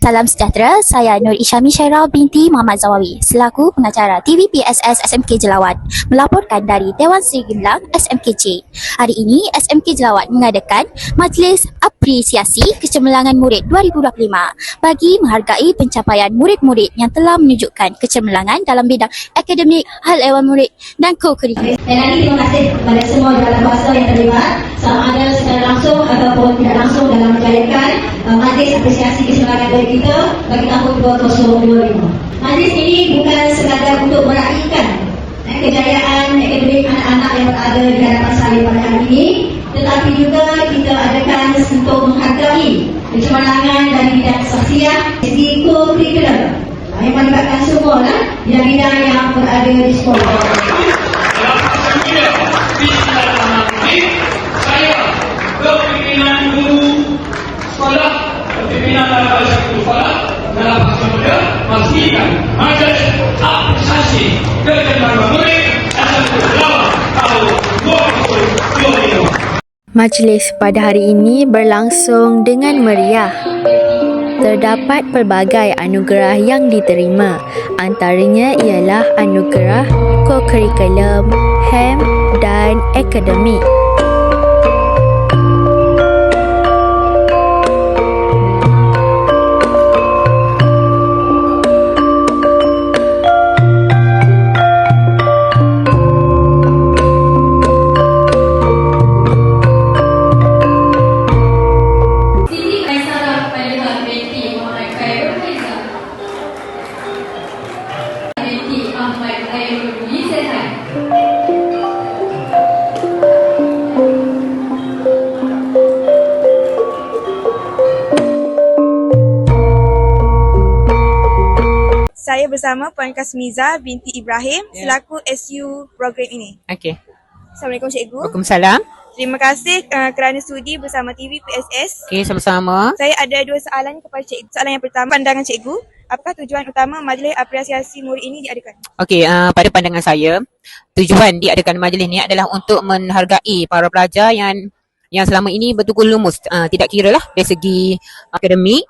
Salam sejahtera, saya Nur Isyami Syairah binti Muhammad Zawawi selaku pengacara TVPSS SMK Jelawat melaporkan dari Dewan Seri Gemilang SMKJ. Hari ini SMK Jelawat mengadakan Majlis Apresiasi Kecemerlangan Murid 2025 bagi menghargai pencapaian murid-murid yang telah menunjukkan kecemerlangan dalam bidang akademik, hal ehwal murid dan co-curricular. Dan lagi terima kasih kepada semua jawatan kuasa yang terlibat, sama ada secara langsung ataupun tidak langsung dalam menjalankan Majlis Apresiasi Kecemerlangan Murid kita bagi tahun 2025. Majlis ini bukan sekadar untuk meraihkan kejayaan akademik anak-anak yang berada di hadapan saya pada hari ini, tetapi juga kita adakan untuk menghargai kecemerlangan dari bidang sosial, segi co-curricular yang melibatkan semua bidang-bidang yang berada di sekolah. Saya kepimpinan guru sekolah, kepimpinan dalam sekolah dalam paksanya memastikan majlis apresiasi kecemerlangan murid SMK Jelawat tahun 2025. Majlis pada hari ini berlangsung dengan meriah. Terdapat pelbagai anugerah yang diterima. Antaranya ialah anugerah co-curriculum, HEM dan akademik. Saya bersama Puan Kasmiza binti Ibrahim selaku SU program ini. Okey. Assalamualaikum Cikgu. Waalaikumsalam. Terima kasih kerana sudi bersama TVPSS. Okey, sama-sama. Saya ada dua soalan kepada Cikgu. Soalan yang pertama, pandangan Cikgu, apakah tujuan utama Majlis Apresiasi Murid ini diadakan? Okey, pada pandangan saya, tujuan diadakan majlis ni adalah untuk menghargai para pelajar yang selama ini betul-betul lumus, tidak kira lah dari segi akademik,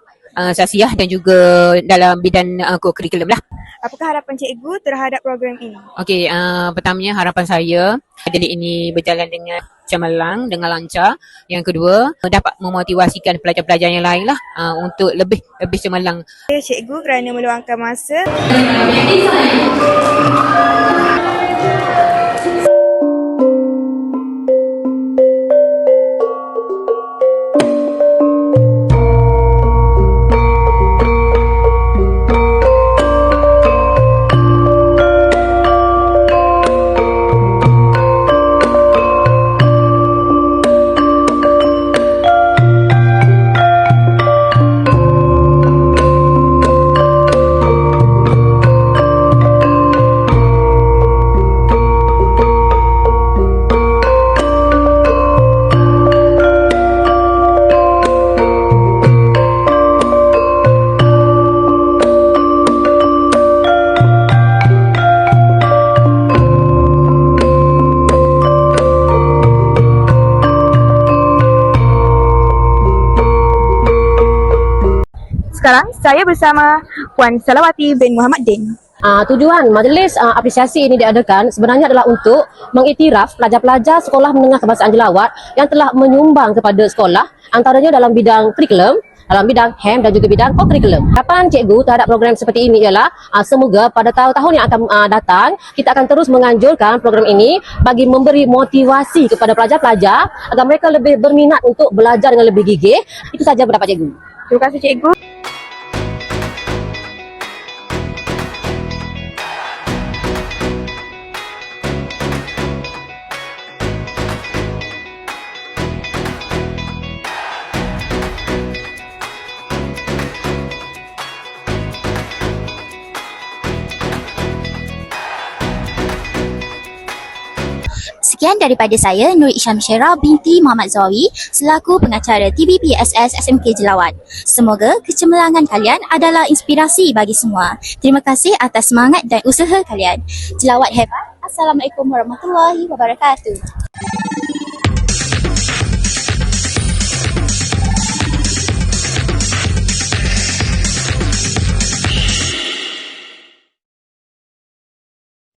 sasiah dan juga dalam bidang co-curriculum lah. Apakah harapan Cikgu terhadap program ini? Okey, pertamanya harapan saya majlis ini berjalan dengan cemerlang, dengan lancar. Yang kedua, dapat memotivasikan pelajar-pelajar yang lain lah untuk lebih cemerlang. Cikgu kerana meluangkan masa. Sekarang saya bersama Puan Salawati bin Muhammad Din. Tujuan majlis apresiasi ini diadakan sebenarnya adalah untuk mengiktiraf pelajar-pelajar sekolah menengah kebangsaan Jelawat yang telah menyumbang kepada sekolah, antaranya dalam bidang kurikulum, dalam bidang HEM dan juga bidang co-curriculum. Harapan Cikgu terhadap program seperti ini ialah semoga pada tahun-tahun yang akan datang kita akan terus menganjurkan program ini bagi memberi motivasi kepada pelajar-pelajar agar mereka lebih berminat untuk belajar dengan lebih gigih. Itu saja pendapat Cikgu. Terima kasih Cikgu. Sekian daripada saya, Nur Isyami Syairah binti Muhammad Zawawi selaku pengacara TVPSS SMK Jelawat. Semoga kecemerlangan kalian adalah inspirasi bagi semua. Terima kasih atas semangat dan usaha kalian. Jelawat hebat. Assalamualaikum warahmatullahi wabarakatuh.